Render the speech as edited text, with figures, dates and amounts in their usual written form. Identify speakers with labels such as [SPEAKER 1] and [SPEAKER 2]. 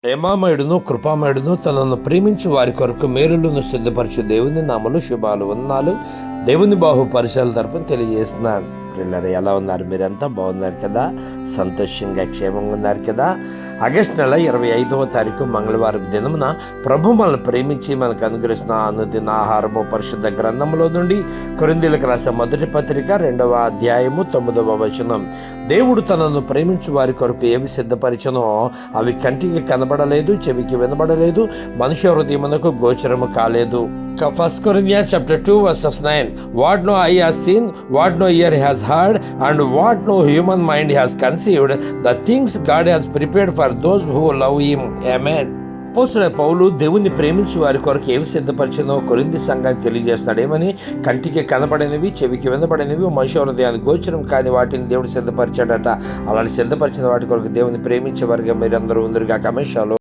[SPEAKER 1] ప్రేమామయుడును కృపామయుడును తనను ప్రేమించి వారి కొరకు మేలులను సిద్ధపరచు దేవుని నామలు శుభాలు వందనాలు. దేవుని బాహు పరిచయాల తరపున తెలియజేస్తున్నాను. పిల్లలు ఎలా ఉన్నారు? మీరంతా బాగున్నారు కదా? సంతోషంగా క్షేమంగా ఉన్నారు కదా? ఆగస్టు నెల 25వ తారీఖు మంగళవారం దినమున ప్రభు మనల్ని ప్రేమించి మనకు అనుగ్రహిస్తున్న అనుదిన ఆహారము పరిశుద్ధ గ్రంథంలో నుండి కొరింథీయులకు రాసిన మొదటి పత్రిక 2వ అధ్యాయము 9వ వచనం. దేవుడు తనను ప్రేమించు వారి కొరకు ఏమి సిద్ధపరిచనో అవి కంటికి కనబడలేదు, చెవికి వినబడలేదు, మనుష్య హృదయమునకు గోచరము కాలేదు. 1 Corinthians chapter 2 verses 9. What no eye has seen, what no ear has heard, and what no human mind has conceived, the things God has prepared for those who love Him. Amen. అపోస్తలుడైన పౌలు దేవుణ్ణి ప్రేమించి వారి కొరకు ఏమి సిద్ధపరిచినో కొరింథీ సంఘానికి తెలియజేస్తున్నాడు. ఏమని? కంటికి కనబడినవి, చెవికి వినబడినవి, మనుష్య హృదయానికి గోచరం కాని వాటిని దేవుడు సిద్ధపరిచాడట. అలాంటి సిద్ధపరిచిన వాటి కొరకు దేవుని ప్రేమించే వారిగా మీరందరూ ఉందరుగా కమేషాలు